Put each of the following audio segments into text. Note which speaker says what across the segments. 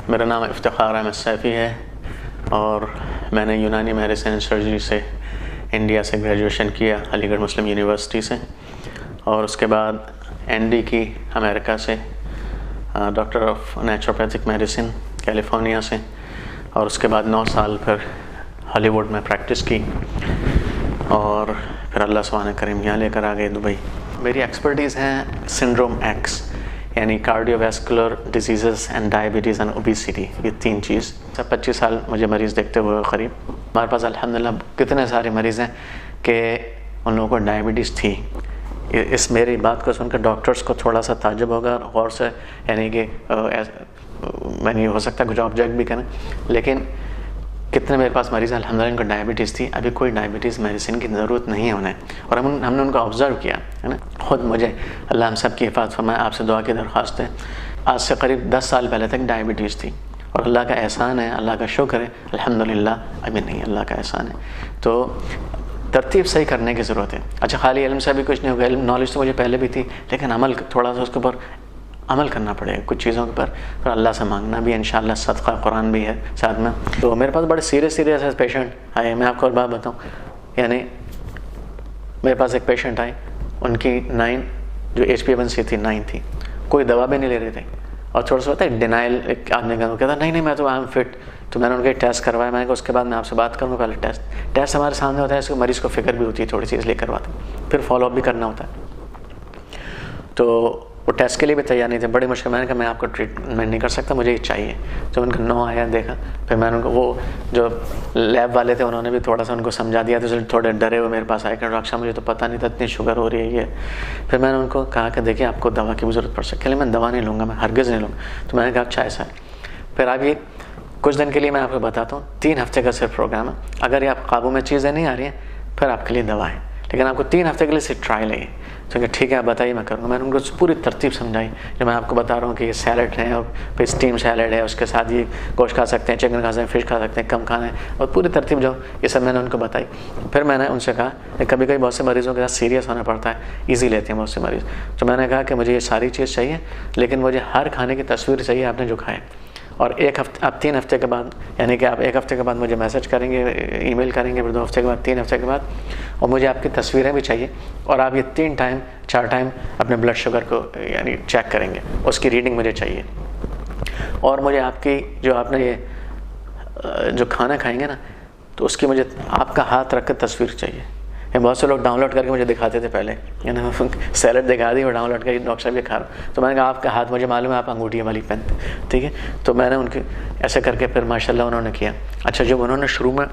Speaker 1: मेरा नाम इफ्तिखार अहमद सैफ़ी है और मैंने यूनानी मेडिसिन एंड सर्जरी से इंडिया से ग्रेजुएशन किया, अलीगढ़ मुस्लिम यूनिवर्सिटी से, और उसके बाद एनडी की अमेरिका से, doctor of naturopathic medicine California से, और उसके बाद 9 साल फिर हॉलीवुड में प्रैक्टिस की और फिर अल्लाह सुब्हान करीम यहाँ लेकर आ गए दुबई। मेरी एक्सपर्टीज़ हैं सिंड्रोम एक्स, यानी cardiovascular disease and diabetes and obesity, ये 3 चीज़। 25 साल मुझे मरीज़ देखते हुए करीब। हमारे पास अल्हम्दुलिल्लाह कितने सारे मरीज़ हैं कि उन लोगों को डायबिटीज़ थी। इस मेरी बात को सुनकर डॉक्टर्स को थोड़ा सा ताज्जुब होगा और से, यानी कि मैंने हो सकता है कुछ ऑब्जेक्ट भी करें, लेकिन कितने मेरे पास मरीज़ अल्हम्दुलिल्लाह इनको डायबिटीज़ थी। अभी कोई डायबिटीज़ मेडिसिन की ज़रूरत नहीं है उन्हें, और हमने उनको ऑब्ज़र्व किया है ना। खुद मुझे अल्लाह हम सब की हिफाज़त फरमाए, आपसे दुआ की दरख्वास्त है। आज से करीब 10 साल पहले तक डायबिटीज़ थी और अल्लाह का एहसान है, अल्लाह का शुक्र है, अल्हम्दुलिल्लाह अभी नहीं, अल्लाह का एहसान है। तो तरतीब सही करने की ज़रूरत है। अच्छा, खाली इल्म से भी कुछ नहीं होगा, इल्म नॉलेज तो मुझे पहले भी थी, लेकिन अमल थोड़ा सा उसके ऊपर अमल करना पड़ेगा कुछ चीज़ों के ऊपर, और अल्लाह से मांगना भी है, इंशाअल्लाह सदका कुरान भी है साथ में। तो मेरे पास बड़े सीरियस पेशेंट आए। मैं आपको और बात बताऊँ, यानी मेरे पास एक पेशेंट आए, उनकी 9 जो HbA1c थी 9 थी, कोई दवा भी नहीं ले रहे थे, और थोड़ा सा होता है डिनाइल एक आदमी का, कहता नहीं मैं तो आई एम फिट। तो मैंने उनके टेस्ट करवाया, मैंने कहा उसके बाद मैं आपसे बात करूँगा। पहले टेस्ट हमारे सामने होता है, इसको मरीज़ को फिक्र भी होती है थोड़ी सी, इसलिए करवाते हैं, फिर फॉलोअप भी करना होता है। तो वो टेस्ट के लिए भी तैयार नहीं थे, बड़ी मुश्किल। मैंने कहा मैं आपको ट्रीटमेंट नहीं कर सकता, मुझे ये चाहिए। तो उनका 9 आया, देखा, फिर मैंने उनको, वो जो लैब वाले थे उन्होंने भी थोड़ा सा उनको समझा दिया, तो थोड़े डरे हुए मेरे पास आए कि डॉक्टर साहब मुझे तो पता नहीं था इतनी शुगर हो रही है ये। फिर मैंने उनको कहा कि देखिए आपको दवा की भी ज़रूरत पड़ सकती है, मैं दवा नहीं लूँगा, मैं हरगिज़ नहीं लूँगा। तो मैंने कहा अच्छा ऐसा है। फिर अब ये कुछ दिन के लिए मैं आपको बताता हूँ, 3 हफ्ते का सिर्फ प्रोग्राम है। अगर ये आप काबू में चीज़ें नहीं आ रही हैं, फिर आपके लिए दवा है, लेकिन आपको 3 हफ्ते के लिए सिर्फ ट्रायल है। तो ठीक है आप बताइए, मैं करूँगा। मैंने उनको पूरी तरतीब समझाई, जो मैं आपको बता रहा हूँ कि ये सैलड है और फिर स्टीम सैलड है, उसके साथ ये गोश्त खा सकते हैं, चिकन खा सकते हैं, फिश खा सकते हैं, कम खाना है, और पूरी तरतीब जो ये सब मैंने उनको बताई। फिर मैंने उनसे कहा कि कभी कभी बहुत से मरीज़ों के साथ सीरियस होना पड़ता है, ईजी लेते हैं बहुत से मरीज़। तो मैंने कहा कि मुझे ये सारी चीज़ चाहिए, लेकिन मुझे हर खाने की तस्वीर चाहिए आपने जो खाए, और 1 हफ्ते, आप 3 हफ्ते के बाद, यानी कि आप 1 हफ्ते के बाद मुझे मैसेज करेंगे, ईमेल करेंगे, फिर 2 हफ्ते के बाद, 3 हफ्ते के बाद, और मुझे आपकी तस्वीरें भी चाहिए, और आप ये 4 टाइम अपने ब्लड शुगर को यानी चेक करेंगे, उसकी रीडिंग मुझे चाहिए। और मुझे आपकी जो आपने ये जो खाना खाएंगे ना, तो उसकी मुझे आपका हाथ रख कर तस्वीर चाहिए। ये बहुत से लोग डाउनलोड करके मुझे दिखाते थे पहले, यानी सैलड दिखा दी और डाउनलोड करके डॉक्टर साहब ये खा रहा। तो मैंने कहा आपका हाथ मुझे मालूम है, आप अंगूठी वाली पहनते, ठीक है। तो मैंने उनके ऐसे करके फिर माशाल्लाह उन्होंने किया। अच्छा, जब उन्होंने शुरू में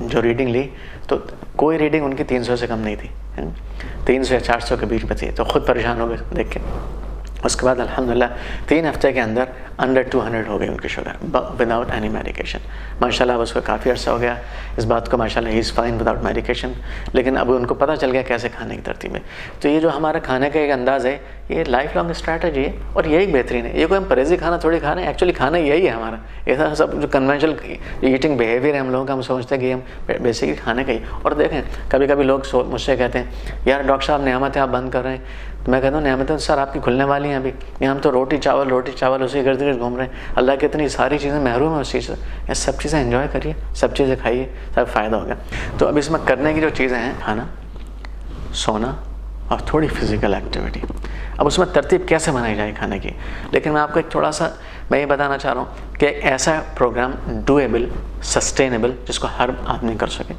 Speaker 1: जो रीडिंग ली, तो कोई रीडिंग उनकी 300 से कम नहीं थी, 300 या 400 के बीच में थी। तो ख़ुद परेशान हो गए देख के। उसके बाद अल्हम्दुलिल्लाह 3 हफ्ते के अंदर अंडर 200 हो गई उनकी शुगर, विदाउट एनी मेडिकेशन। माशाल्लाह उसको काफ़ी अर्सा हो गया इस बात को, माशाल्लाह he is fine without medication. लेकिन अब उनको पता चल गया कैसे खाने की तरतीब है। तो ये जो हमारा खाने का एक अंदाज़ है, ये लाइफ लॉन्ग स्ट्रैटेजी है, और यही बेहतरीन है। ये कोई हम परहेज़ी खाना थोड़ी खा रहे हैं, एक्चुअली खाना यही है हमारा। ऐसा सब जो कन्वेंशनल ईटिंग बिहेवियर है हम लोगों का, हम सोचते हैं कि हम बेसिकली खाने का ही। और देखें कभी कभी लोग मुझसे कहते हैं यार डॉक्टर साहब नेमत है आप बंद कर रहे हैं। तो मैं कहता हूँ नेमतें सर आपकी खुलने वाली हैं अभी, ये हम तो रोटी चावल उसी गिर्द गिर्द घूम रहे हैं। अल्लाह की इतनी सारी चीज़ें महरूम है उस चीज़ से। ये सब चीज़ें एंजॉय करिए, सब चीज़ें खाइए, सब फ़ायदा होगा। तो अब इसमें करने की जो चीज़ें हैं, खाना, सोना और थोड़ी फिज़िकल एक्टिविटी। अब उसमें तरतीब कैसे बनाई जाए खाने की, लेकिन मैं आपको एक थोड़ा सा मैं ये बताना चाह रहा हूँ कि ऐसा प्रोग्राम डूएबल, सस्टेनेबल, जिसको हर आदमी कर सके,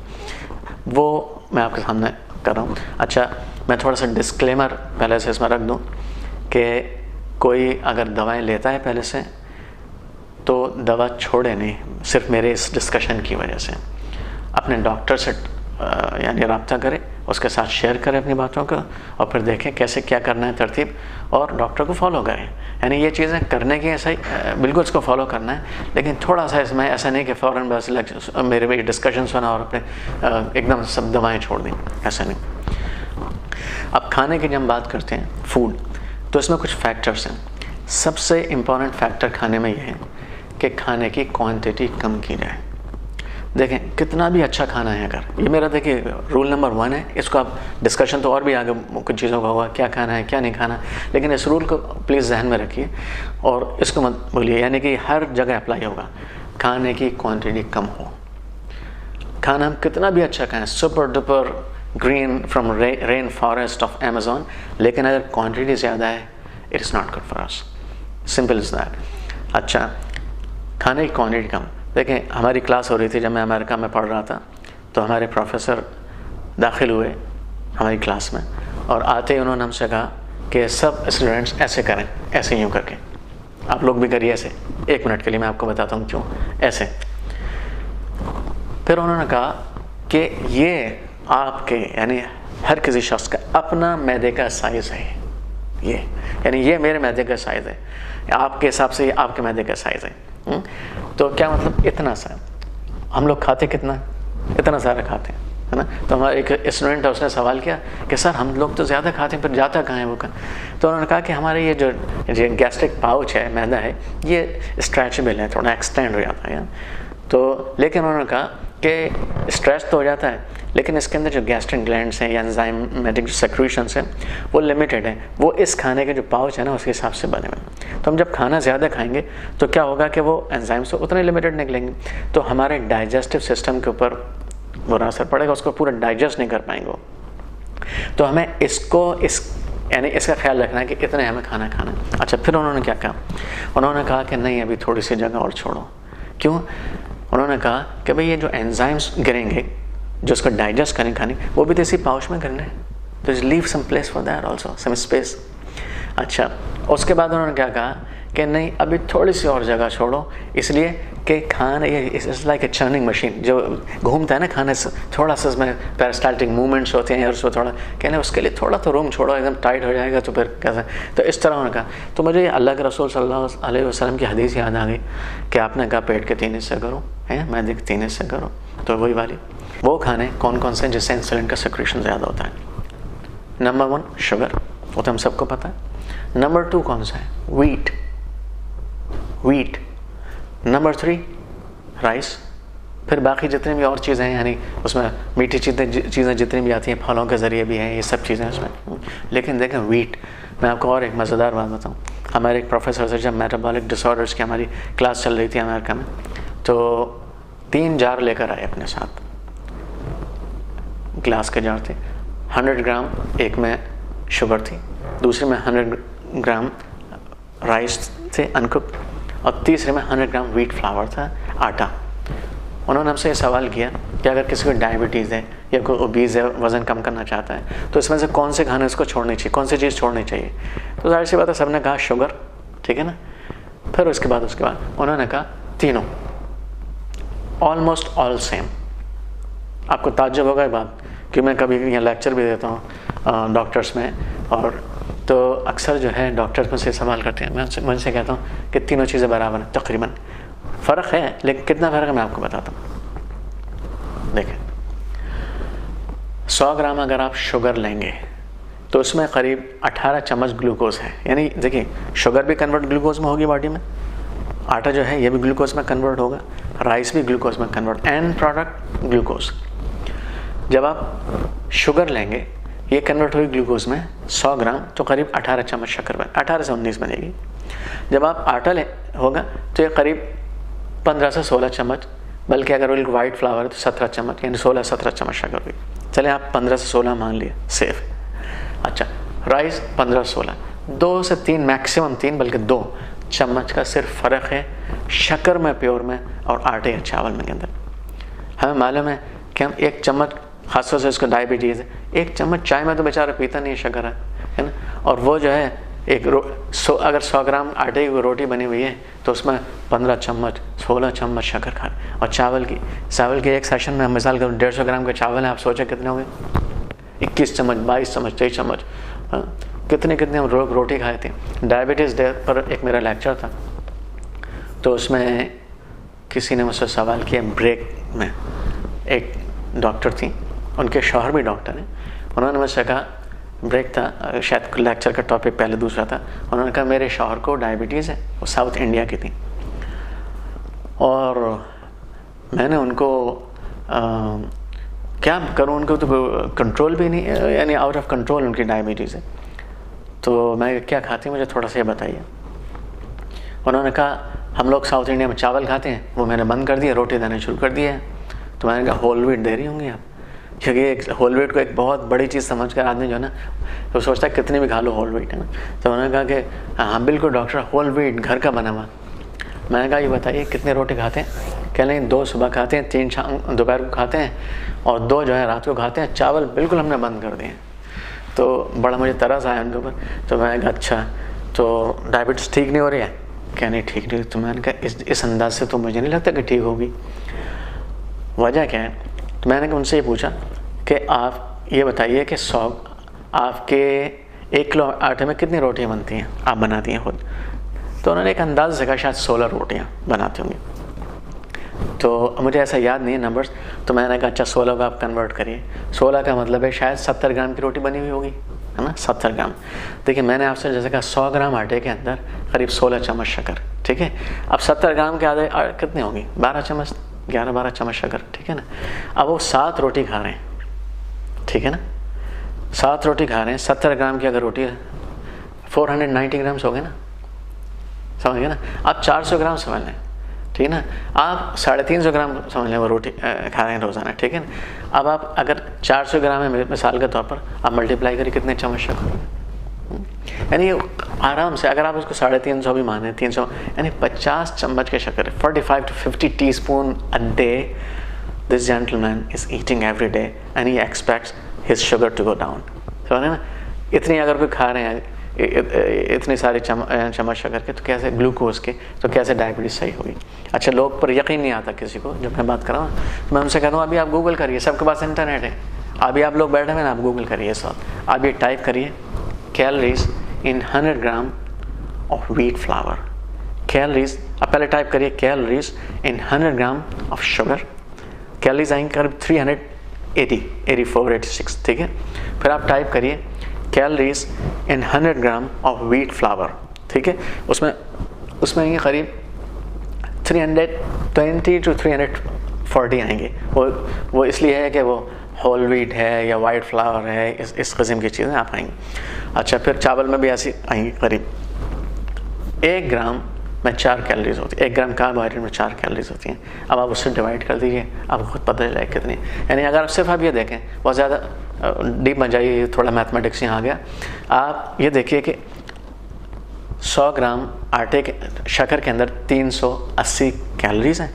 Speaker 1: वो मैं आपके सामने कर रहा हूँ। अच्छा, मैं थोड़ा सा डिस्क्लेमर पहले से इसमें रख दूँ कि कोई अगर दवाएं लेता है पहले से, तो दवा छोड़े नहीं सिर्फ मेरे इस डिस्कशन की वजह से। अपने डॉक्टर से यानी रब्ता करें, उसके साथ शेयर करें अपनी बातों को, और फिर देखें कैसे क्या करना है तरतीब, और डॉक्टर को फॉलो करें। यानी ये चीज़ें करने की ऐसा ही बिल्कुल इसको फॉलो करना है, लेकिन थोड़ा सा इसमें ऐसा नहीं कि फ़ौरन बस मेरे भी डिस्कशन सुना और अपने एकदम सब दवाएँ छोड़ दी, ऐसा नहीं। अब खाने की जब हम बात करते हैं फूड, तो इसमें कुछ फैक्टर्स हैं। सबसे इम्पॉर्टेंट फैक्टर खाने में ये है कि खाने की क्वांटिटी कम की जाए। देखें कितना भी अच्छा खाना है, अगर ये मेरा देखिए रूल नंबर 1 है, इसको आप डिस्कशन तो और भी आगे कुछ चीज़ों का होगा, क्या खाना है क्या नहीं खाना, लेकिन इस रूल को प्लीज़ जहन में रखिए और इसको मत भूलिए, यानी कि हर जगह अप्लाई होगा। खाने की क्वांटिटी कम हो, खाना हम कितना भी अच्छा खाएं, super duper green from rain forest of Amazon, लेकिन अगर क्वांटिटी ज़्यादा है it is not good for us, simple is that. अच्छा, खाने की क्वांटिटी कम। देखें हमारी क्लास हो रही थी जब मैं अमेरिका में पढ़ रहा था, तो हमारे प्रोफेसर दाखिल हुए हमारी क्लास में और आते ही उन्होंने हमसे कहा कि सब स्टूडेंट्स ऐसे करें, ऐसे यूँ करके, आप लोग भी करिए ऐसे। 1 मिनट के लिए मैं आपको बताता हूँ क्यों ऐसे। फिर उन्होंने कहा कि ये आपके यानी हर किसी शख्स का अपना मैदे का साइज़ है, ये यानी ये मेरे मैदे का साइज़ है, आपके हिसाब से ये आपके मैदे का साइज़ है। तो क्या मतलब इतना सा, हम लोग खाते कितना, इतना सारा खाते हैं, है ना। तो हमारा एक स्टूडेंट है, उसने सवाल किया कि सर हम लोग तो ज़्यादा खाते हैं, फिर जाता कहाँ है वो का। तो उन्होंने कहा कि हमारे ये जो गैस्ट्रिक पाउच है, मैदा है, ये स्ट्रेचेबल है, थोड़ा एक्सटेंड हो जाता है। तो लेकिन उन्होंने कहा कि स्ट्रेच तो हो जाता है, लेकिन इसके अंदर जो गैस्ट्रिक ग्लैंड्स हैं या एंजाइमेटिक जो सेक्रेशंस हैं वो लिमिटेड है, वो इस खाने के जो पाउच है ना उसके हिसाब से बने हुए। तो हम जब खाना ज़्यादा खाएंगे तो क्या होगा कि वो एंजाइम्स तो उतने लिमिटेड निकलेंगे, तो हमारे डाइजेस्टिव सिस्टम के ऊपर बुरा असर पड़ेगा, उसको पूरा डाइजेस्ट नहीं कर पाएंगे। तो हमें यानी इसका ख्याल रखना है कि इतने हमें खाना खाना है। अच्छा, फिर उन्होंने क्या कहा, उन्होंने कहा कि नहीं अभी थोड़ी सी जगह और छोड़ो। क्यों? उन्होंने कहा कि भाई ये जो एंजाइम्स गिरेंगे जो उसको डाइजेस्ट करें खाने, वो भी तो इसी पाउच में करने हैं, तो leave some place for that also, some space. अच्छा, उसके बाद उन्होंने क्या कहा कि नहीं अभी थोड़ी सी और जगह छोड़ो, इसलिए कि खाना ये it's like a churning machine, जो घूमता है ना खाने से, थोड़ा सा उसमें पेरिस्टाल्टिक मूवमेंट्स होते हैं और उसको थोड़ा कहने उसके लिए थोड़ा तो रूम छोड़ो, एकदम टाइट हो जाएगा तो फिर कैसे। तो इस तरह उन्होंने कहा। तो मुझे अल्लाह के रसूल सल्लल्लाहु अलैहि वसल्लम की हदीस याद आ गई कि आपने कहा पेट के 3 हिस्से करो, है मैदे के 3 हिस्से करो। तो वही वाली वो खाने कौन कौन से जिससे इंसुलिन का सिक्रेशन ज़्यादा होता है। नंबर 1 शुगर, वो तो हम सबको पता है। नंबर 2 कौन सा है? वीट। Number 3 rice. फिर बाकी जितनी भी और चीज़ें हैं, यानी उसमें मीठी चीज़ें जितनी भी आती हैं, फलों के ज़रिए भी हैं, ये सब चीज़ें उसमें। लेकिन देखें वीट, मैं आपको और एक मज़ेदार बात बताऊँ। हमारे एक प्रोफेसर से जब मेटाबॉलिक डिसऑर्डर्स की हमारी क्लास चल रही थी अमेरिका में, तो 3 जार लेकर आए अपने साथ, ग्लास के जार थे। 100 ग्राम एक में शुगर थी, दूसरे में 100 ग्राम राइस थे अनकुक्ड, और तीसरे में 100 ग्राम व्हीट फ्लावर था, आटा। उन्होंने हमसे ये सवाल किया कि अगर किसी को डायबिटीज़ है या कोई ओबीज़ है, वज़न कम करना चाहता है, तो इसमें से कौन से खाने उसको छोड़ने चाहिए, कौन सी चीज़ छोड़नी चाहिए? तो जाहिर सी बात है सबने कहा शुगर, ठीक है ना। फिर उसके बाद उन्होंने कहा तीनों, ऑलमोस्ट ऑल सेम। आपको ताज्जुब होगा ये बात कि मैं कभी यहाँ लेक्चर भी देता हूँ डॉक्टर्स में, और तो अक्सर जो है डॉक्टर्स मुझसे सवाल करते हैं, मैं उनसे कहता हूँ कि तीनों चीज़ें बराबर हैं तकरीबन। फ़र्क है, लेकिन कितना फ़र्क है मैं आपको बताता हूँ। देखें 100 ग्राम अगर आप शुगर लेंगे तो उसमें करीब 18 चम्मच ग्लूकोज है। यानी देखिए शुगर भी कन्वर्ट ग्लूकोज में होगी बॉडी में, आटा जो है ये भी ग्लूकोज में कन्वर्ट होगा, राइस भी ग्लूकोज में कन्वर्ट, एंड प्रोडक्ट ग्लूकोज। जब आप शुगर लेंगे ये कन्वर्ट होगी ग्लूकोज में 100 ग्राम, तो करीब 18 चम्मच शक्कर बने, 18 से 19 बनेगी। जब आप आटा होगा तो ये करीब 15 से 16 चम्मच, बल्कि अगर वो वाइट फ्लावर है तो 17 चम्मच, यानी 16-17 चम्मच शक्कर हुई। चले आप 15 से 16 मान लिए, सेफ। अच्छा, राइस 15-16, 2 से 3 मैक्सिमम 3 बल्कि 2 चम्मच का सिर्फ फ़र्क है शक्कर में प्योर में और आटे या चावल में के अंदर। हमें मालूम है कि हम 1 चम्मच, खासतौर से इसको डायबिटीज़ है, 1 चम्मच चाय में तो बेचारा पीता नहीं है, शक्कर है ना। और वो जो है अगर 100 ग्राम आटे की रोटी बनी हुई है तो उसमें 15 चम्मच 16 चम्मच शक्कर खा। और चावल की एक सेशन में हम मिसाल करूँ 150 ग्राम के चावल है, आप सोचें कितने होंगे? 21 चम्मच, 22 चम्मच, 23 चम्मच, कितने हम रोटी खाए थे। डायबिटीज़ डे पर एक मेरा लेक्चर था, तो उसमें किसी ने मुझसे सवाल किया, ब्रेक में एक डॉक्टर थी, उनके शौहर भी डॉक्टर हैं, उन्होंने मुझसे कहा, ब्रेक था शायद लेक्चर का टॉपिक पहले दूसरा था, उन्होंने कहा मेरे शौहर को डायबिटीज़ है, वो साउथ इंडिया की थी, और मैंने उनको क्या करूँ, उनको तो कंट्रोल भी नहीं, यानी आउट ऑफ कंट्रोल उनकी डायबिटीज़ है। तो मैं क्या खाती हूँ मुझे थोड़ा सा ये बताइए। उन्होंने कहा हम लोग साउथ इंडिया में चावल खाते हैं, वो मैंने बंद कर दिया, रोटी देना शुरू कर दिया है। तो मैंने कहा होल व्हीट दे रही होंगी आप, क्योंकि एक होल व्हीट को एक बहुत बड़ी चीज़ समझ कर आदमी जो है ना तो सोचता है कितनी भी खा लो होल व्हीट, है ना। तो उन्होंने कहा कि हाँ बिल्कुल डॉक्टर, होल व्हीट घर का बना हुआ। मैंने कहा ये बताइए कितने रोटी खाते हैं? कह लें 2 सुबह खाते हैं, 3 शाम दोपहर को खाते हैं और 2 जो है रात को खाते हैं। चावल बिल्कुल हमने बंद कर दिए। तो बड़ा मुझे तरस आया उनके ऊपर। तो मैंने कहा अच्छा, तो डायबिटीज़ ठीक नहीं हो रही है? क्या नहीं ठीक नहीं? तो मैंने कहा इस अंदाज से तो मुझे नहीं लगता कि ठीक होगी, वजह क्या है? तो मैंने उनसे ये पूछा कि आप ये बताइए कि आपके 1 किलो आटे में कितनी रोटियां बनती हैं, आप बनाती हैं खुद? तो उन्होंने एक अंदाज़ से कहा शायद 16 रोटियां बनाती होंगी। तो मुझे ऐसा याद नहीं है नंबर्स। तो मैंने कहा अच्छा 16 को आप कन्वर्ट करिए। 16 का मतलब है शायद 70 ग्राम की रोटी बनी हुई होगी, है ना, 70 ग्राम। देखिए मैंने आपसे जैसे कहा 100 ग्राम आटे के अंदर करीब 16 चम्मच शक्कर, ठीक है। अब 70 ग्राम के आधे कितने होंगी? 12 चम्मच, 11-12 चम्मच शक्कर, ठीक है ना। अब वो 7 रोटी खा रहे हैं, ठीक है ना, 7 रोटी खा रहे हैं। 70 ग्राम की अगर रोटी है 490 ग्राम्स हो गए ना, समझ गए ना। आप 400 ग्राम समझ लें, ठीक है ना। आप 350 ग्राम समझ लें वो रोटी खा रहे हैं रोज़ाना, ठीक है ना। अब आप अगर 400 ग्राम है मिसाल के तौर पर, आप मल्टीप्लाई करिए कितने चम्मच शक्कर, यानी आराम से अगर आप उसको 350 भी माने, 300 यानी 50 चम्मच के शक्कर, 45 to 50 teaspoon a day this gentleman is eating every day and he expects his sugar to go down. समझ ना, इतनी अगर कोई खा रहे हैं इतनी सारी चम्मच शक्कर के, तो कैसे ग्लूकोज के, तो कैसे डायबिटीज़ सही होगी। अच्छा, लोग पर यकीन नहीं आता किसी को जब मैं बात कर रहा हूँ, मैं उनसे कहता हूँ अभी आप गूगल करिए, सबके पास इंटरनेट है, अभी आप लोग बैठे हुए ना, आप गूगल करिए सब, आप ये टाइप करिए calories in 100 gram of wheat flour. Calories आप पहले टाइप करिए calories in 100 gram of sugar, calories आएंगे करीब 384-86, ठीक है। फिर आप टाइप करिए calories in 100 gram of wheat flour, ठीक है। उसमें आएंगे करीब 320 to 340 आएंगे। वो इसलिए है कि वो होल व्हीट है या वाइट फ्लावर है, इस किस्म की चीज़ें आप आएंगी। अच्छा, फिर चावल में भी ऐसी आएंगी करीब 1 ग्राम में 4 कैलोरीज होती है, 1 ग्राम कार्बोहाइड्रेट में 4 कैलोरीज होती हैं। अब आप उससे डिवाइड कर दीजिए, आपको खुद पता चलेगा कितनी। यानी अगर सिर्फ आप ये देखें, बहुत ज़्यादा डीप में जाइए, थोड़ा मैथमेटिक्स यहाँ आ गया। आप ये देखिए कि 100 ग्राम आटे के शक्कर के अंदर 380 कैलोरीज हैं।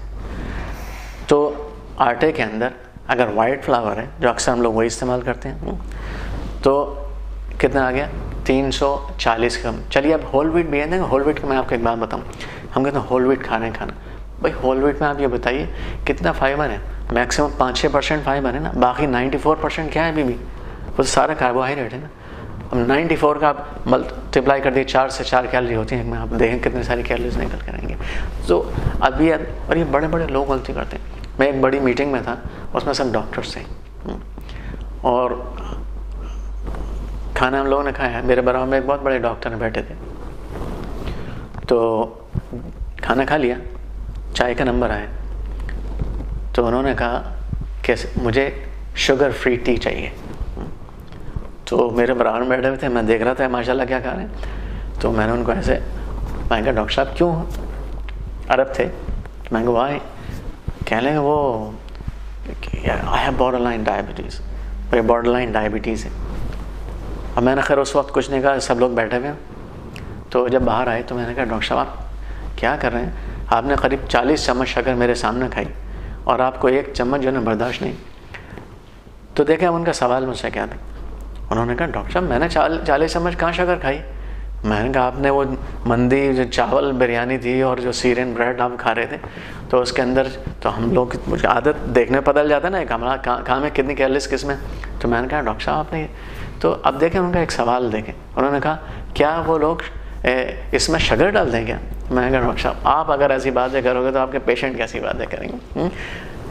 Speaker 1: तो आटे के अंदर अगर वाइट फ्लावर है, जो अक्सर हम लोग वही इस्तेमाल करते हैं, तो कितना आ गया 340 ग्राम। चलिए अब होल व्हीट भी है ना, होल व्हीट का मैं आपको एक बात बताऊँ, हम कहते हैं होल व्हीट खाना भाई होल व्हीट में आप ये बताइए कितना फाइबर है? मैक्सिमम 5-6% फाइबर है ना, बाकी 94% क्या है? भी वो सारा कार्बोहाइड्रेट है ना। अब 94 का आप मल्टीप्लाई कर दिए, 4 से 4 कैलोरी होती है, आप देखें कितनी सारी कैलोरीज निकल कर आएंगे। तो अभी और ये बड़े बड़े लोग गलती करते हैं। मैं एक बड़ी मीटिंग में था, उसमें सब डॉक्टर्स थे और खाना हम लोगों ने खाया। मेरे बराबर में एक बहुत बड़े डॉक्टर बैठे थे, तो खाना खा लिया, चाय का नंबर आया, तो उन्होंने कहा कि मुझे शुगर फ्री टी चाहिए। तो मेरे बराबर में बैठे हुए थे, मैं देख रहा था माशाल्लाह क्या खा रहे हैं। तो मैंने उनको ऐसे, मैंने कहा डॉक्टर साहब क्यों? अरब थे। मैंने कहा वाई? कह लेंगे वो आई हैव बॉर्डरलाइन डायबिटीज़, मेरे बॉर्डरलाइन डायबिटीज़ है। अब मैंने खैर उस वक्त कुछ नहीं कहा, सब लोग बैठे हुए। तो जब बाहर आए तो मैंने कहा डॉक्टर साहब आप क्या कर रहे हैं? आपने करीब 40 चम्मच शक्कर मेरे सामने खाई और आपको 1 चम्मच जो है ना बर्दाश्त नहीं। तो देखें अब उनका सवाल मुझसे क्या था। उन्होंने कहा डॉक्टर साहब मैंने 40 चम्मच कहाँ शक्कर खाई? मैंने कहा आपने वो मंदी जो चावल बिरयानी थी और जो सीरियन ब्रेड आप खा रहे थे, तो उसके अंदर तो हम लोग मुझे आदत देखने बदल जाता है ना, हमारा कहाँ में कितनी कैलोरीज किस में। तो मैंने कहा डॉक्टर साहब आपने, तो अब देखें उनका एक सवाल देखें। उन्होंने कहा क्या वो लोग इसमें शुगर डाल दें क्या? मैंने कहा डॉक्टर साहब आप अगर ऐसी बातें करोगे तो आपके पेशेंट कैसी बातें करेंगे?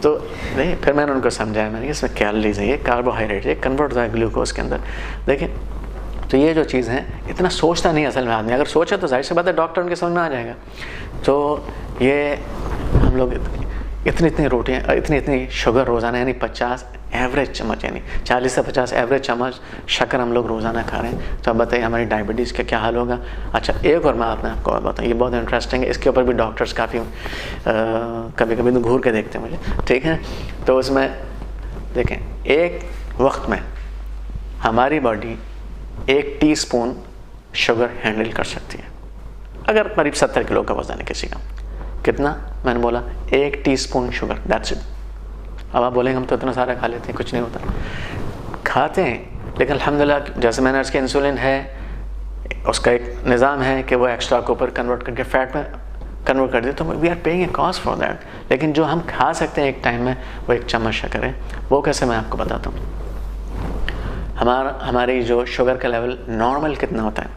Speaker 1: तो नहीं, फिर मैंने उनको समझाया, मैंने इसमें कैलोरीज है, ये कार्बोहाइड्रेट है, कन्वर्ट होता है ग्लूकोज के अंदर। देखें तो ये जो चीज़ है इतना सोचता नहीं असल में आदमी, अगर सोचा तो जाहिर सी बात है डॉक्टर उनके समझ में आ जाएगा। तो ये हम लोग इतनी इतनी रोटियाँ, इतनी इतनी शुगर रोज़ाना, यानी 50 एवरेज चम्मच, यानी 40 से 50 एवरेज चम्मच शक्कर हम लोग रोज़ाना खा रहे हैं। तो अब बताइए हमारी डायबिटीज़ का क्या हाल होगा। अच्छा, एक और मैं आपको बताऊँ, ये बहुत इंटरेस्टिंग है, इसके ऊपर भी डॉक्टर्स काफ़ी कभी कभी तो घूर के देखते हैं मुझे, ठीक है। तो उसमें देखें, एक वक्त में हमारी बॉडी 1 टीस्पून शुगर हैंडल कर सकती है, अगर करीब 70 किलो का वजन है किसी का। कितना? मैंने बोला 1 टीस्पून शुगर, दैट्स इट। अब आप बोलेंगे हम तो इतना सारा खा लेते हैं, कुछ नहीं होता। खाते हैं, लेकिन अल्हम्दुलिल्लाह जैसे मैंने उसके इंसुलिन है, उसका एक निज़ाम है कि वो एक्स्ट्रा को ऊपर कन्वर्ट करके फैट में कन्वर्ट कर दे, तो we are paying a cost for that. लेकिन जो हम खा सकते हैं एक टाइम में, वो 1 चम्मच शक्कर है। वो कैसे, मैं आपको बताता हूँ। हमारी जो शुगर का लेवल नॉर्मल कितना होता है,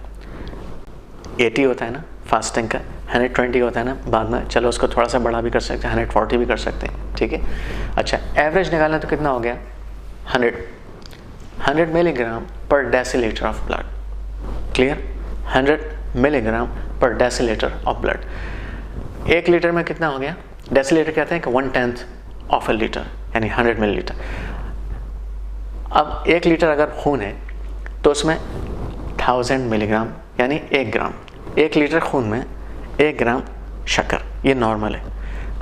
Speaker 1: 80 होता है ना फास्टिंग का, 120 होता है ना बाद में, चलो उसको थोड़ा सा बड़ा भी कर सकते हैं, 140 भी कर सकते हैं, ठीक है। अच्छा, एवरेज निकालना तो कितना हो गया, 100 मिलीग्राम पर decilitre of blood, clear. 100 milligram पर डेसीलीटर ऑफ ब्लड। 1 लीटर में कितना हो गया, डेसीलीटर कहते हैं कि 1/10 ऑफ ए लीटर, यानी 100 मिलीलीटर। अब 1 लीटर अगर खून है तो उसमें 1000 मिलीग्राम, यानी 1 ग्राम, 1 लीटर खून में 1 ग्राम शक्कर, ये नॉर्मल है।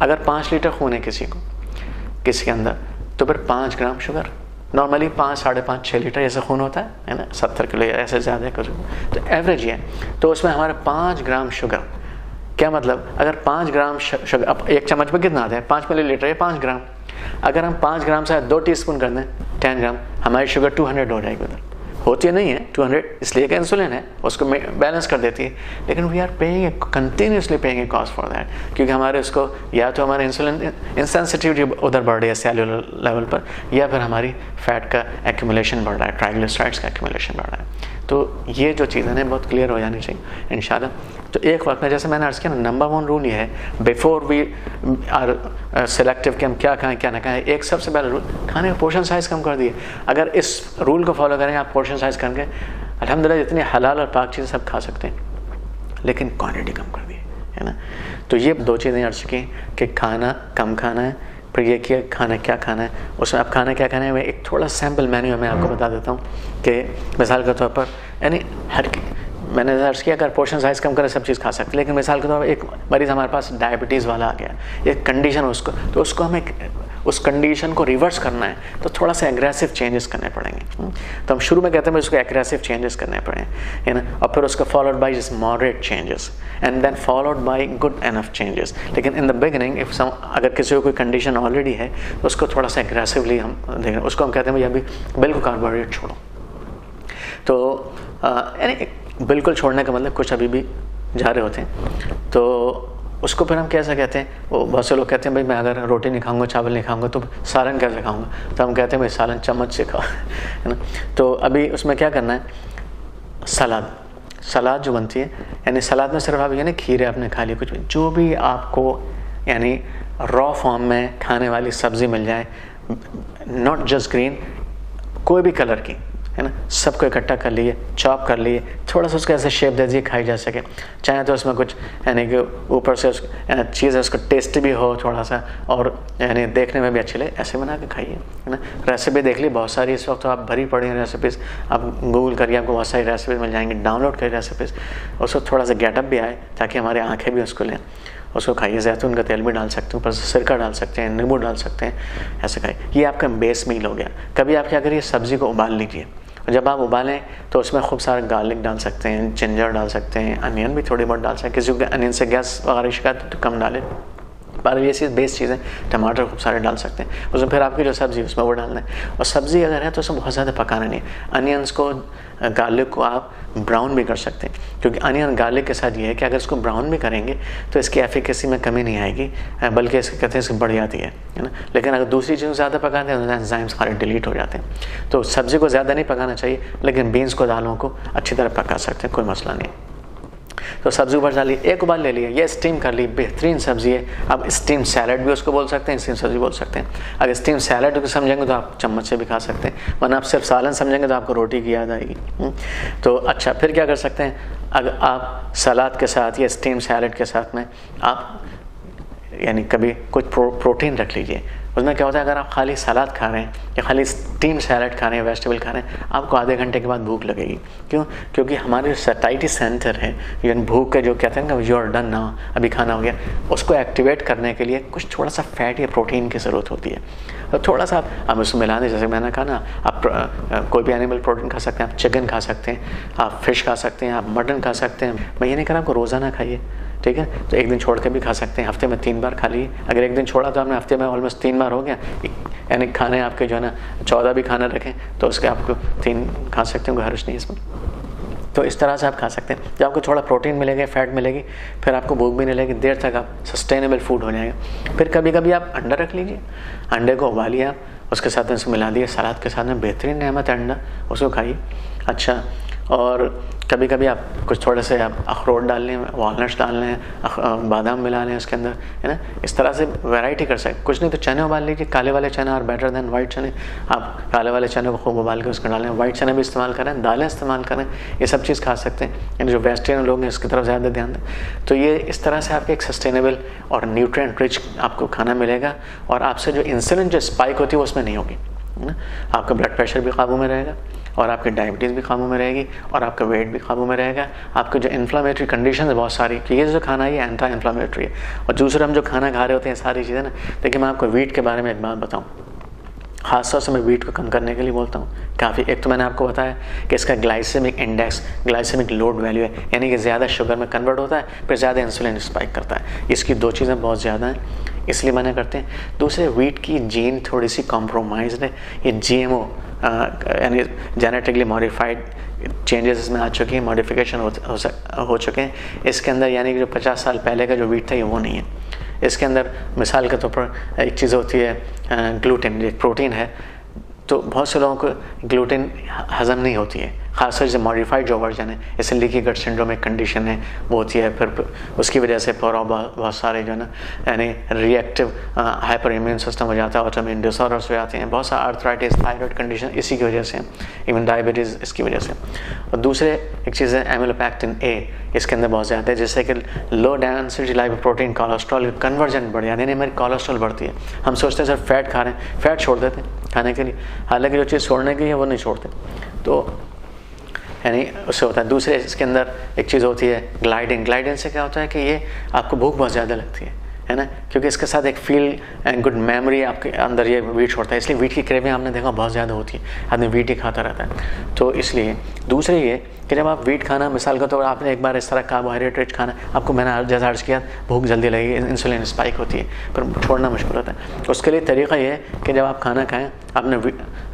Speaker 1: अगर 5 लीटर खून है किसी के अंदर, तो फिर 5 ग्राम शुगर। नॉर्मली 5, 5.5, 6 लीटर ऐसा खून होता है ना, 70 किलो या ऐसे ज़्यादा है कुछ, तो एवरेज ये है। तो उसमें हमारे 5 ग्राम शुगर, क्या मतलब, अगर 5 ग्राम शुगर, अब 1 चम्मच में कितना आता है, 5 मिलीलीटर या 5 ग्राम। अगर हम 5 ग्राम से 2 टीस्पून कर दें, 10 ग्राम, हमारी शुगर 200 हो जाएगी। उधर होती नहीं है 200, इसलिए कि इंसुलिन है, उसको बैलेंस कर देती है। लेकिन we are paying continuously paying a cost for that, क्योंकि हमारे उसको या तो हमारे इंसुलिन इंसेंसिटिविटी उधर बढ़ रही है सेल्यूलर लेवल पर, या फिर हमारी फैट का एक्यूमुलेशन बढ़ रहा है, ट्राइग्लिसराइड्स का एक्यूमुलेशन बढ़ रहा है। तो ये जो चीज़ें हैं बहुत क्लियर हो जानी चाहिए इंशाल्लाह। तो एक वक्त में, जैसे मैंने अर्ज़ किया ना, नंबर 1 रूल ये है, बिफोर वी आर सिलेक्टिव कि हम क्या खाएं क्या ना खाएं, एक सबसे पहला रूल, खाने का पोर्शन साइज़ कम कर दिए। अगर इस रूल को फॉलो करें आप, पोर्शन साइज़ करके अल्हम्दुलिल्लाह जितनी हलाल और पाक चीज़ें सब खा सकते हैं, लेकिन क्वांटिटी कम कर दी है ना। तो ये 2 चीज़ें अर्ज़ की कि खाना कम खाना है, फिर ये कि खाना क्या खाना है। उसमें अब खाना क्या खाना है, मैं एक थोड़ा सैम्पल मेन्यू मैं आपको बता देता हूँ कि मिसाल के तौर पर, यानी मैंने अर्ज़ किया अगर पोर्शन साइज़ कम करे सब चीज़ खा सकते, लेकिन मिसाल के तौर पर एक मरीज़ हमारे पास डायबिटीज़ वाला आ गया, एक कंडीशन उसको, तो उसको हमें उस कंडीशन को रिवर्स करना है, तो थोड़ा सा एग्रेसिव चेंजेस करने पड़ेंगे। तो हम शुरू में कहते हैं उसको एग्रेसिव चेंजेस करने पड़े, है ना, और फिर उसको followed by just moderate changes and then followed by good enough changes. लेकिन इन द बिगिनिंग अगर किसी को कोई कंडीशन ऑलरेडी है, तो उसको थोड़ा सा एग्रेसिवली हम देख रहे हैं, उसको हम कहते हैं भाई अभी बिल्कुल कार्बोहाइड्रेट छोड़ो। तो यानी बिल्कुल छोड़ने का मतलब कुछ अभी भी जा रहे होते हैं, तो उसको फिर हम कैसे कहते हैं, वो बहुत से लोग कहते हैं भाई मैं अगर रोटी नहीं खाऊंगा, चावल नहीं खाऊंगा, तो सालन कैसे खाऊंगा, तो हम कहते हैं भाई सालन चम्मच से खाओ, है ना। तो अभी उसमें क्या करना है, सलाद जो बनती है, यानी सलाद में सिर्फ आप यानी खीरे आपने खा ली, कुछ भी जो भी आपको यानी रॉ फॉर्म में खाने वाली सब्ज़ी मिल जाए, नॉट जस्ट ग्रीन, कोई भी कलर की, है ना, सबको इकट्ठा कर लिए, चॉप कर लिए, थोड़ा सा उसको ऐसे शेप दे दिए खाई जा सके। चाहे तो उसमें कुछ यानी कि ऊपर से चीज़ है उसको टेस्ट भी हो थोड़ा सा, और यानी देखने में भी अच्छी लगे, ऐसे बना के खाइए, है ना। रेसिपी देख ली बहुत सारी, इस वक्त तो आप भरी पड़ी हैं रेसिपीज़, आप गूगल करिए आपको बहुत सारी रेसिपीज़ मिल जाएंगी, डाउनलोड करिए रेसिपीज़, उसको थोड़ा सा गेटअप भी आए ताकि हमारी आँखें भी उसको लें, उसको खाइए। जैतून का तेल भी डाल सकते हैं, ऊपर से सिरका डाल सकते हैं, नींबू डाल सकते हैं, ऐसे खाइए। ये आपका बेस मील हो गया। कभी आप क्या करिए, सब्ज़ी को उबाल लीजिए, जब आप उबालें तो उसमें खूब सारा गार्लिक डाल सकते हैं, जिंजर डाल सकते हैं, अनियन भी थोड़ी बहुत डाल सकते हैं, किसी को अनियन से गैस वगैरह शिकायत तो कम डालें, पर ये चीज़ बेस चीज़ें, टमाटर खूब सारे डाल सकते हैं। उसमें फिर आपकी जो सब्ज़ी उसमें वो डालना है, और सब्ज़ी अगर है तो उसमें बहुत ज़्यादा पकाना नहीं है। अनियंस को, गार्लिक को आप ब्राउन भी कर सकते हैं, क्योंकि अनियन गार्लिक के साथ ये है कि अगर इसको ब्राउन भी करेंगे तो इसकी एफिकेसी में कमी नहीं आएगी, बल्कि इसके कहते हैं इसकी बढ़ जाती है ना। लेकिन अगर दूसरी चीज़ ज़्यादा पकाते हैं तो एंजाइम्स सारे डिलीट हो जाते हैं। तो सब्ज़ी को ज़्यादा नहीं पकाना चाहिए, लेकिन बीन्स को, दालों को अच्छी तरह पका सकते हैं, कोई मसला नहीं। तो सब्ज़ी उबाल डाली, एक उबाल ले लिया, ये स्टीम कर ली, बेहतरीन सब्ज़ी है। अब स्टीम सैलड भी उसको बोल सकते हैं, स्टीम सब्ज़ी बोल सकते हैं। अगर स्टीम सैलड को समझेंगे तो आप चम्मच से भी खा सकते हैं, वरना आप सिर्फ सालन समझेंगे तो आपको रोटी की याद आएगी। तो अच्छा, फिर क्या कर सकते हैं, अगर आप सलाद के साथ या स्टीम सैलड के साथ में आप यानी कभी कुछ प्रोटीन रख लीजिए। उसमें क्या होता है, अगर आप खाली सलाद खा रहे हैं या खाली स्टीम सैलड खा रहे हैं, वेजिटेबल खा रहे हैं, आपको आधे घंटे के बाद भूख लगेगी। क्यों? क्योंकि हमारे सैटिस्फैक्टरी सेंटर है, यानी भूख का जो कहते हैं ना, यू आर डन नाउ, अभी खाना हो गया, उसको एक्टिवेट करने के लिए कुछ थोड़ा सा फैट या प्रोटीन की ज़रूरत होती है। तो थोड़ा सा आप उसमें मिला दें, जैसे मैंने कहा ना, आप कोई भी एनिमल प्रोटीन खा सकते हैं, आप चिकन खा सकते हैं, आप फिश खा सकते हैं, आप मटन खा सकते हैं। मैं ये नहीं कह रहा आपको रोज़ाना खाइए, ठीक है, तो एक दिन छोड़ के भी खा सकते हैं, हफ्ते में 3 बार खा लीजिए। अगर एक दिन छोड़ा तो आपने हफ्ते में ऑलमोस्ट 3 बार हो गया, यानी खाने आपके जो है ना 14 भी खाना रखें तो उसके आपको 3 खा सकते हैं, हर्ज नहीं इसमें। तो इस तरह से आप खा सकते हैं, जब आपको थोड़ा प्रोटीन मिलेगा, फैट मिलेगी, फिर आपको भूख भी नहीं लगेगी, देर तक आप सस्टेनेबल फूड हो जाएगा। फिर कभी कभी आप अंडा रख लीजिए, अंडे को उबालिए आप, उसके साथ में मिला दिए सलाद के साथ में, बेहतरीन नेमत है अंडा, उसको खाइए। अच्छा, और कभी कभी आप कुछ थोड़े से आप अखरोट डाल लें, वॉलनट्स डाल लें, बादाम मिला लें उसके अंदर, है ना, इस तरह से वैरायटी कर सकते। कुछ नहीं तो चने उबाल लीजिए, काले वाले चने और बेटर देन वाइट चने। आप काले वाले चने को खूब उबाल के उसको डालें, वाइट चने भी इस्तेमाल करें, दालें इस्तेमाल करें, ये सब चीज़ खा सकते हैं। यानी जो वेजिटेरियन लोग हैं इसकी तरफ ज़्यादा ध्यान दें। तो ये इस तरह से आपके एक सस्टेनेबल और न्यूट्रिएंट रिच आपको खाना मिलेगा, और आपसे जो इंसुलिन जो स्पाइक होती है वो उसमें नहीं होगी, है ना। आपका ब्लड प्रेशर भी काबू में रहेगा, और आपकी डायबिटीज़ भी काबू में रहेगी, और आपका वेट भी काबू में रहेगा। आपके जो इन्फ्लामेटरी कंडीशन है बहुत सारी, कि ये जो खाना है ये एंटी इन्फ्लामेटरी है। और दूसरा हम जो खाना खा रहे होते हैं सारी चीज़ें ना, देखिए मैं आपको वीट के बारे में एक बात बताऊँ, खासतौर से मैं वीट को कम करने के लिए बोलता हूँ काफ़ी। एक तो मैंने आपको बताया कि इसका glycemic index, glycemic load value है, यानी कि ज़्यादा शुगर में कन्वर्ट होता है, फिर ज़्यादा इंसुलिन स्पाइक करता है। इसकी 2 चीज़ें बहुत ज़्यादा हैं, इसलिए मना करते हैं। दूसरे, वीट की जीन थोड़ी सी कॉम्प्रोमाइज़ है, ये GMO यानी जेनेटिकली मॉडिफाइड चेंजेस इसमें आ चुके हैं, मॉडिफिकेशन हो चुके हैं इसके अंदर, यानी कि जो 50 साल पहले का जो वीट था ये वो नहीं है। इसके अंदर मिसाल के तौर पर एक चीज़ होती है ग्लूटेन, एक प्रोटीन है, तो बहुत से लोगों को ग्लूटेन हज़म नहीं होती है, खासकर से मॉडिफाइड जो वर्जन है, जैसे लीकी गट सिंड्रोम एक कंडीशन है वो होती है, फिर उसकी वजह से बहुत सारे जो है ना, यानी रिएक्टिव हाइपर इम्यून सिस्टम हो जाता है, ऑटोइम्यून डिसऑर्डर्स हो जाते हैं, बहुत सारा आर्थराइटिस, थायराइड कंडीशन इसी की वजह से, इवन डायबिटीज़ इसकी वजह से। और दूसरे एक चीज़ है एमिलोपेक्टिन A, इसके अंदर बहुत ज़्यादा है, जिससे कि low density lipoprotein cholesterol conversion बढ़ जाती है, यानी हमारी कोलेस्ट्रॉल बढ़ती है। हम सोचते हैं सर फैट खा रहे हैं, फैट छोड़ देते हैं खाने के लिए, हालांकि जो चीज़ छोड़ने की है वो नहीं छोड़ते, तो यानी उससे होता है। दूसरे इसके अंदर एक चीज़ होती है ग्लाइडिन। ग्लाइडिन से क्या होता है कि ये आपको भूख बहुत ज़्यादा लगती है ना, क्योंकि इसके साथ एक फील एंड गुड मेमोरी आपके अंदर ये वीट छोड़ता है, इसलिए वीट की क्रेविंग आपने देखा बहुत ज़्यादा होती है, आदमी वीट ही खाता रहता है। तो इसलिए दूसरे ये कि जब आप वीट खाना, मिसाल का तौर आपने एक बार इस तरह कार्बोहाइड्रेट रिच खाना, आपको मैंने जैसा अर्ज किया, भूख जल्दी लगेगी, इंसुलिन स्पाइक होती है, पर छोड़ना मुश्किल होता है। उसके लिए तरीका ये है कि जब आप खाना खाएं, आपने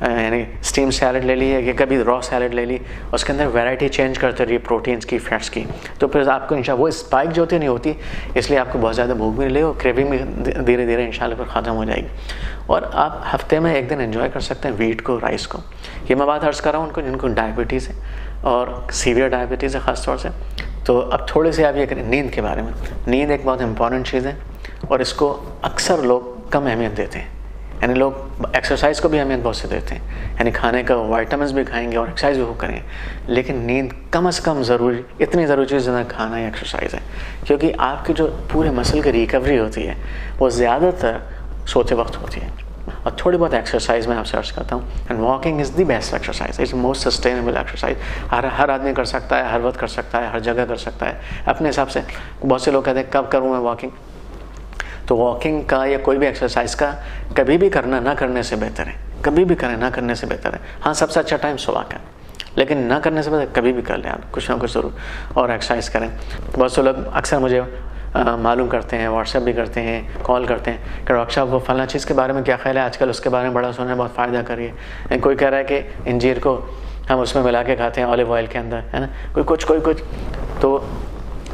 Speaker 1: यानी स्टीम सैलड ले ली या कभी रॉ सैलड ले ली, उसके अंदर वैरायटी चेंज करते रहिए प्रोटीन्स की, फैट्स की, तो फिर आपको इंशाल्लाह वो स्पाइक जो होती नहीं होती, इसलिए आपको बहुत ज़्यादा भूख भी नहीं लगेगी और क्रेविंग भी धीरे धीरे इंशाल्लाह फिर ख़त्म हो जाएगी। और आप हफ्ते में एक दिन एंजॉय कर सकते हैं वीट को, राइस को। ये मैं बात अर्ज़ कर रहा हूँ उनको जिनको डायबिटीज़ है और सीवियर डायबिटीज़ है ख़ास तौर से। तो अब थोड़े से आप ये करें नींद के बारे में। नींद एक बहुत इंपॉर्टेंट चीज़ है और इसको अक्सर लोग कम अहमियत देते हैं, यानी लोग एक्सरसाइज को भी अहमियत बहुत से देते हैं, यानी खाने का वाइटामिन भी खाएंगे और एक्सरसाइज भी खूब करेंगे, लेकिन नींद कम से कम ज़रूरी, इतनी ज़रूरी चीज़ जितना खाना या एक्सरसाइज है, क्योंकि आपकी जो पूरे मसल की रिकवरी होती है वो ज़्यादातर सोते वक्त होती है। और थोड़ी बहुत एक्सरसाइज मैं आपसे अर्ज करता हूँ, and walking is the best exercise, is most sustainable exercise. हर आदमी कर सकता है, हर वक्त कर सकता है, हर जगह कर सकता है अपने हिसाब से। बहुत से लोग कहते हैं कब करूँ मैं वॉकिंग, तो वॉकिंग का या कोई भी एक्सरसाइज का कभी भी करना ना करने से बेहतर है, कभी भी करें ना करने से बेहतर है। हाँ, सबसे अच्छा टाइम सुबह का, लेकिन ना करने से बेहतर कभी भी कर लें आप कुछ ना कुछ ज़रूर, और एक्सरसाइज करें। बहुत से लोग अक्सर मुझे मालूम करते हैं, व्हाट्सएप भी करते हैं, कॉल करते हैं कि डॉक्टर साहब वो फलां चीज़ के बारे में क्या ख्याल है, आजकल उसके बारे में बड़ा सुना है, बहुत फ़ायदा करिए। कोई कह रहा है कि इंजीर को हम उसमें मिला के खाते हैं ऑलिव ऑयल के अंदर, है ना, कोई कुछ। तो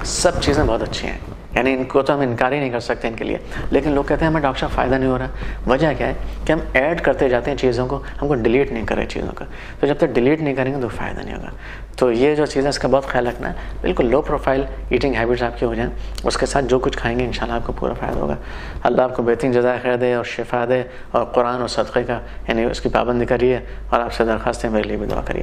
Speaker 1: सब चीज़ें बहुत अच्छी हैं, यानी इनको तो हम इनकार ही नहीं कर सकते इनके लिए, लेकिन लोग कहते हैं हमें डॉक्टर साहब फ़ायदा नहीं हो रहा। वजह क्या है कि हम ऐड करते जाते हैं चीज़ों को, हमको डिलीट नहीं करें चीज़ों का। तो जब तक डिलीट नहीं करेंगे तो फ़ायदा नहीं होगा। तो ये जो चीज़ है इसका बहुत ख्याल रखना है, बिल्कुल लो प्रोफाइल ईटिंग हैबिट्स आपकी हो जाएं, उसके साथ जो कुछ खाएंगे इंशाल्लाह आपको पूरा फ़ायदा होगा। अल्लाह आपको बेहतरीन जज़ाए खैर दे और शिफा दे, और कुरान और सदक़े का यानी उसकी पाबंदी करिए, और आपसे दरख्वास्त है मेरे लिए भी दुआ करिए।